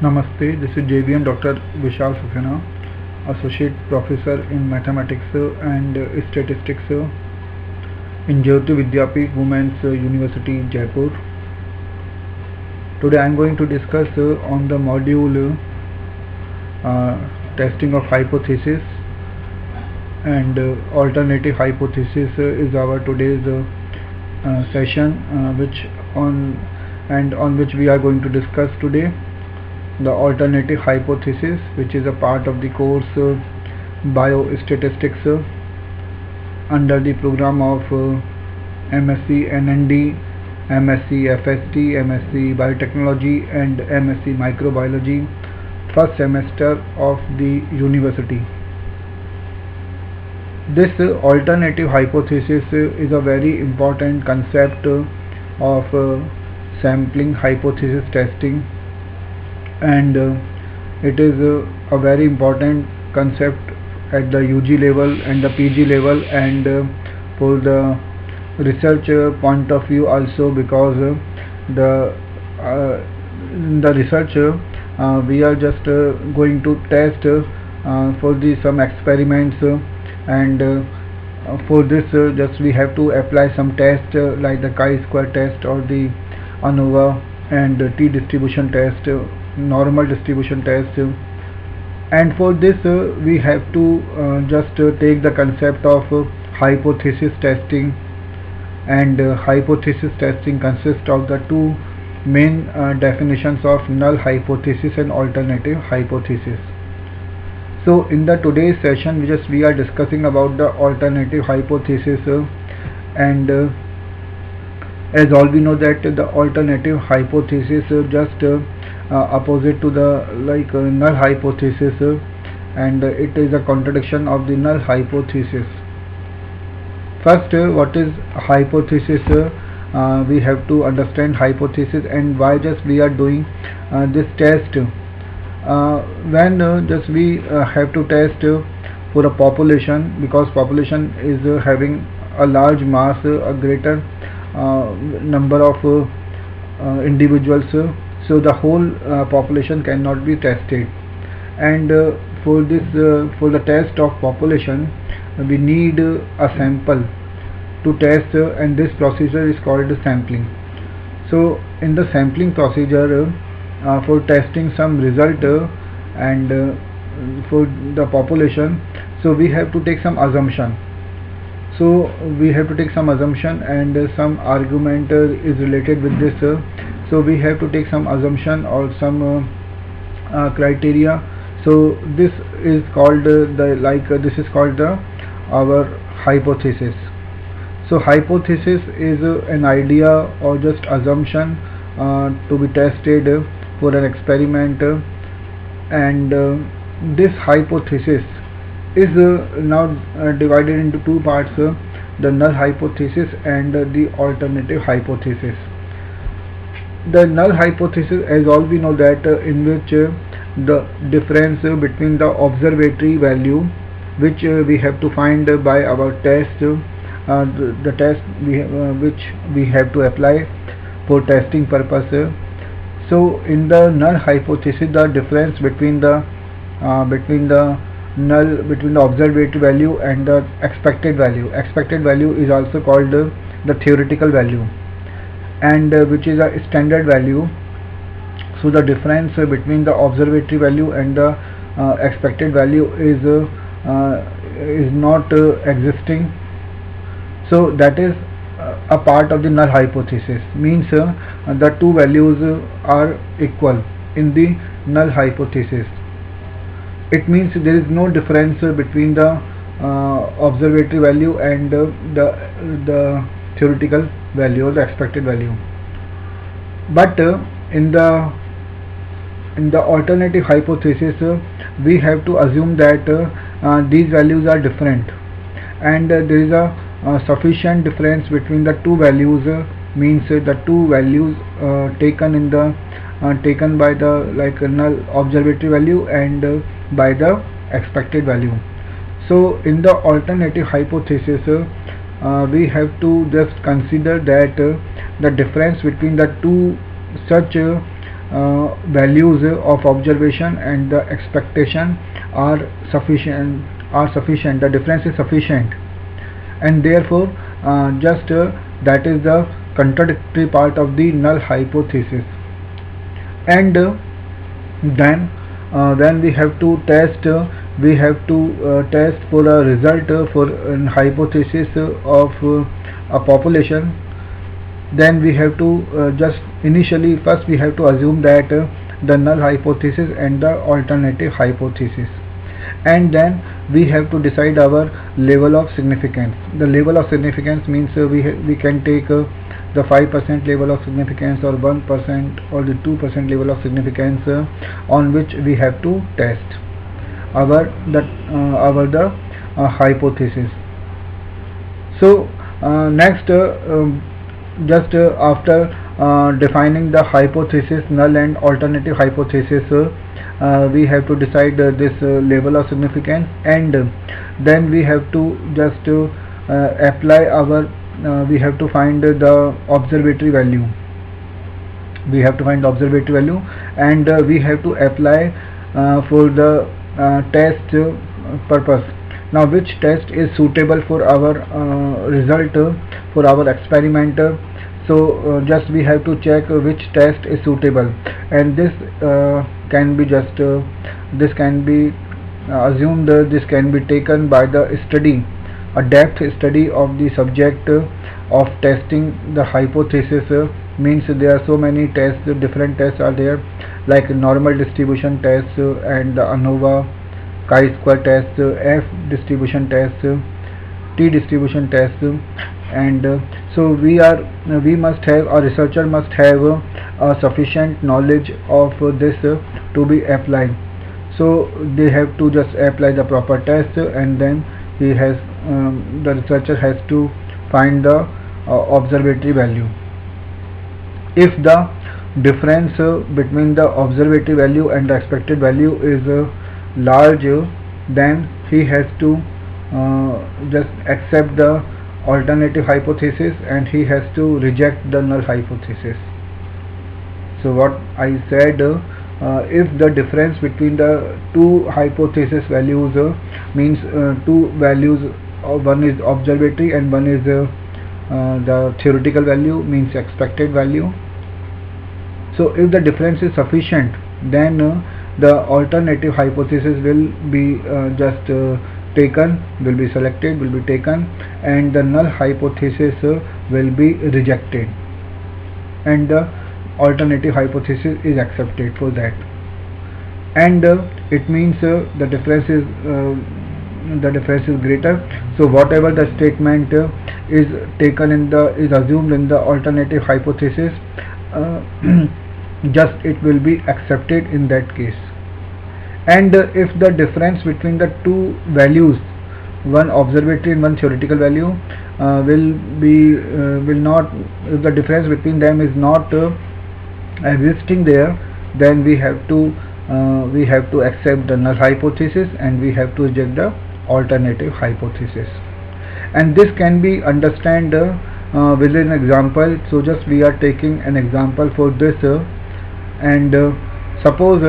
Namaste, this is JVN Dr. Vishal Saxena, Associate Professor in Mathematics and Statistics in Jyoti Vidyapith Women's University, Jaipur. Today I am going to discuss on the module testing of hypothesis, and alternative hypothesis is our today's session, on which we are going to discuss today the alternative hypothesis, which is a part of the course biostatistics under the program of MSc NND, MSc FST, MSc Biotechnology and MSc Microbiology, first semester of the university. This alternative hypothesis is a very important concept of sampling hypothesis testing, and it is a very important concept at the UG level and the PG level, and for the research point of view also, because in the research we are just going to test for some experiments, and for this just we have to apply some test like the chi-square test or the ANOVA and T distribution test, normal distribution test, and for this we have to just take the concept of hypothesis testing, and hypothesis testing consists of the two main definitions of null hypothesis and alternative hypothesis. So in the today's session we are discussing about the alternative hypothesis, and as all we know that the alternative hypothesis just opposite to the null hypothesis, and it is a contradiction of the null hypothesis. First, what is hypothesis? We have to understand hypothesis and why just we are doing this test. When just we have to test for a population, because population is having a large mass, a greater number of individuals, so the whole population cannot be tested, and for the test of population we need a sample to test, and this procedure is called sampling. So in the sampling procedure, for testing some result and for the population, so we have to take some assumption. So we have to take some assumption, and some argument is related with this. So we have to take some assumption or some criteria. So this is called our hypothesis. So hypothesis is an idea or just assumption to be tested for an experiment, and this hypothesis is now divided into two parts, the null hypothesis and the alternative hypothesis. The null hypothesis, as all we know that in which the difference between the observatory value, which we have to find by our test, the test which we have to apply for testing purpose. So in the null hypothesis, the difference between the observatory value and the expected value. Expected value is also called the theoretical value, and which is a standard value. So the difference between the observatory value and the expected value is not existing. So that is a part of the null hypothesis, means the two values are equal in the null hypothesis. It means there is no difference between the observatory value and the theoretical value or the expected value. But in the alternative hypothesis, we have to assume that these values are different, and there is a sufficient difference between the two values, means the two values taken by the null observatory value and by the expected value. So in the alternative hypothesis, we have to just consider that the difference between the two such values of observation and the expectation are sufficient, the difference is sufficient, and therefore just that is the contradictory part of the null hypothesis. And then we have to test test for a result for an hypothesis of a population. Then we have to just initially first we have to assume that the null hypothesis and the alternative hypothesis, and then we have to decide our level of significance. The level of significance means we can take the 5% level of significance, or 1%, or the 2% level of significance on which we have to test our hypothesis. So next just after defining the hypothesis, null and alternative hypothesis, we have to decide this level of significance, and then we have to just apply our we have to find the observatory value. We have to find the observatory value, and we have to apply for the test purpose. Now, which test is suitable for our result, for our experiment? So just we have to check which test is suitable, and this can be just this can be assumed this can be taken by the study, a depth study of the subject of testing the hypothesis. Means there are so many tests, different tests are there, like normal distribution test and the ANOVA, chi-square test, F distribution test, T distribution test, and so we must have, a researcher must have sufficient knowledge of this to be applied. So they have to just apply the proper test, and then the researcher has to find the observatory value. If the difference between the observatory value and the expected value is large, then he has to just accept the alternative hypothesis, and he has to reject the null hypothesis. So what I said, if the difference between the two hypothesis values means two values, one is observatory and one is the theoretical value, means expected value. So if the difference is sufficient, then the alternative hypothesis will be just taken, will be selected, will be taken, and the null hypothesis will be rejected, and the alternative hypothesis is accepted for that. And it means the difference is greater. So whatever the statement is taken is assumed in the alternative hypothesis, just it will be accepted in that case. And if the difference between the two values, one observatory and one theoretical value, if the difference between them is not existing there, then we have to accept the null hypothesis, and we have to reject the alternative hypothesis. And this can be understood with an example. So just we are taking an example for this, and suppose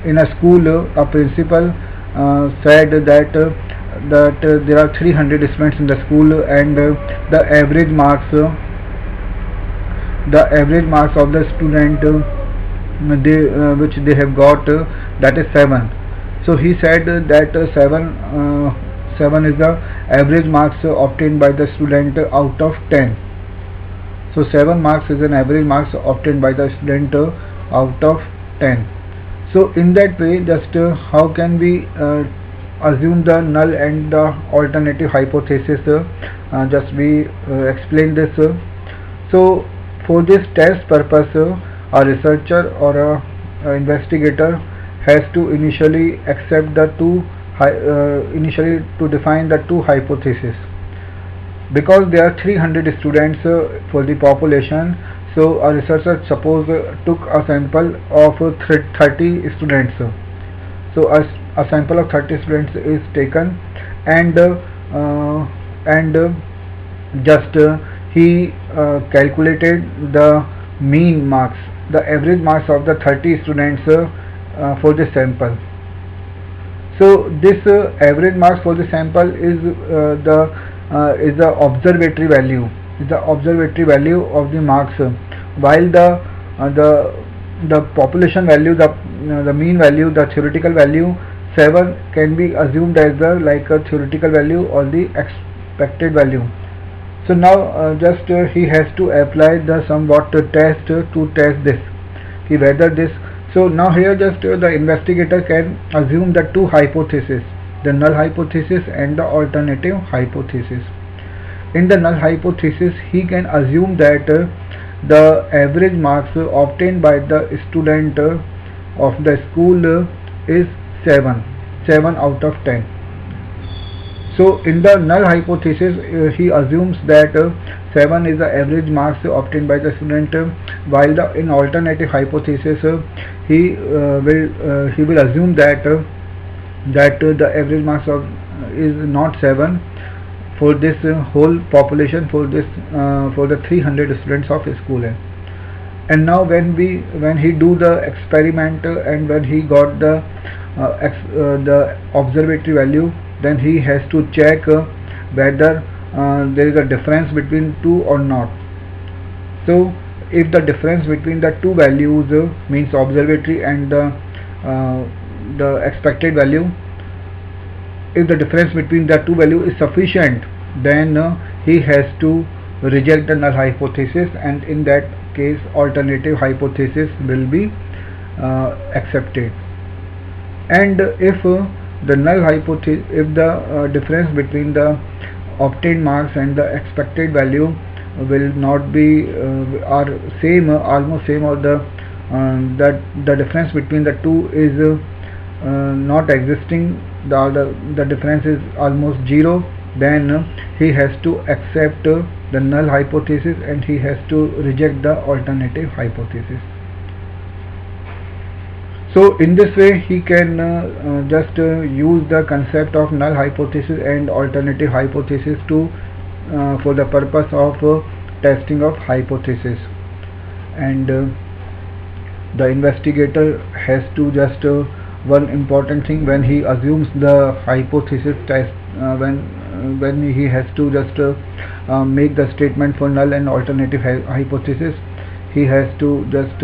in a school a principal said that there are 300 students in the school, and the average marks of the student which they have got, that is 7. So he said that 7 is the average marks obtained by the student out of 10. So 7 marks is an average marks obtained by the student out of 10. So in that way, just how can we assume the null and the alternative hypothesis? Just we explain this. So for this test purpose, a researcher or a investigator has to initially accept the initially to define the two hypotheses. Because there are 300 students for the population, so a researcher suppose took a sample of 30 students. So a sample of 30 students is taken, and just he calculated the mean marks. the average marks of the 30 students for the sample. So this average marks for the sample is the observatory value, of the marks, while the population value, the mean value, the theoretical value 7 can be assumed as the like a theoretical value or the expected value. So now just he has to apply the somewhat test to test this, whether this. So now here just the investigator can assume the two hypotheses, the null hypothesis and the alternative hypothesis. In the null hypothesis, he can assume that the average marks obtained by the student of the school is 7 out of 10. So in the null hypothesis, he assumes that 7 is the average marks obtained by the student, while in alternative hypothesis he will assume that the average marks is not 7 for this whole population, for the 300 students of school. And now when he do the experiment and when he got the observatory value, then he has to check whether there is a difference between two or not. So if the difference between the two values means observatory and the expected value, if the difference between the two values is sufficient, then he has to reject the null hypothesis, and in that case alternative hypothesis will be accepted. And if the null hypothesis, if the difference between the obtained marks and the expected value will not be are same, almost same, or the difference between the two is not existing, the difference is almost 0, then he has to accept the null hypothesis and he has to reject the alternative hypothesis. So in this way he can just use the concept of null hypothesis and alternative hypothesis to for the purpose of testing of hypothesis. And the investigator has to just one important thing when he assumes the hypothesis test, when he has to just make the statement for null and alternative hypothesis, he has to just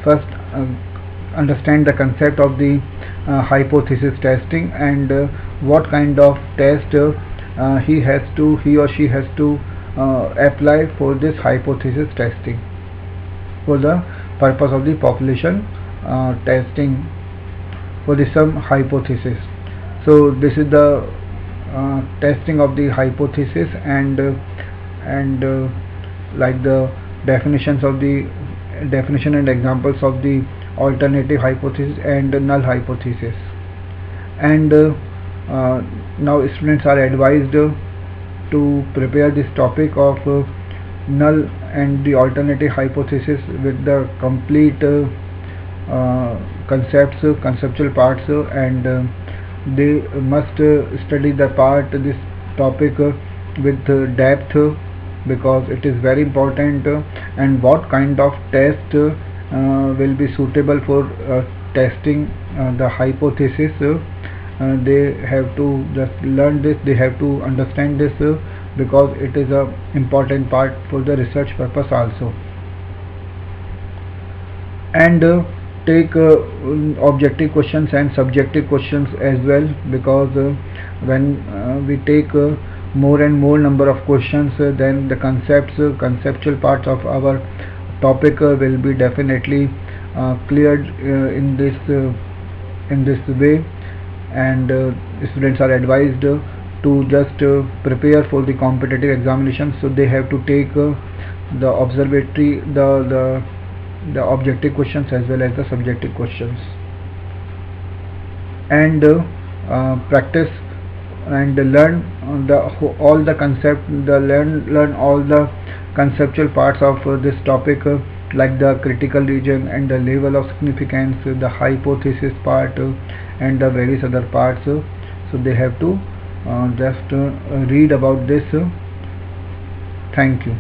first understand the concept of the hypothesis testing and what kind of test he or she has to apply for this hypothesis testing for the purpose of the population testing for the some hypothesis. So this is the testing of the hypothesis and like the definition and examples of the alternative hypothesis and null hypothesis. And now students are advised to prepare this topic of null and the alternative hypothesis with the complete conceptual parts, and they must study this topic with depth, because it is very important, and what kind of test will be suitable for testing the hypothesis. They have to just learn this, they have to understand this, because it is a important part for the research purpose also. And take objective questions and subjective questions as well, because when we take more and more number of questions, then the conceptual parts of our topic will be definitely cleared in this way. And students are advised to just prepare for the competitive examination, so they have to take the observatory, the objective questions as well as the subjective questions, and practice and learn all the concept, learn all the conceptual parts of this topic, like the critical region and the level of significance, the hypothesis part, and the various other parts. So they have to just read about this. Thank you.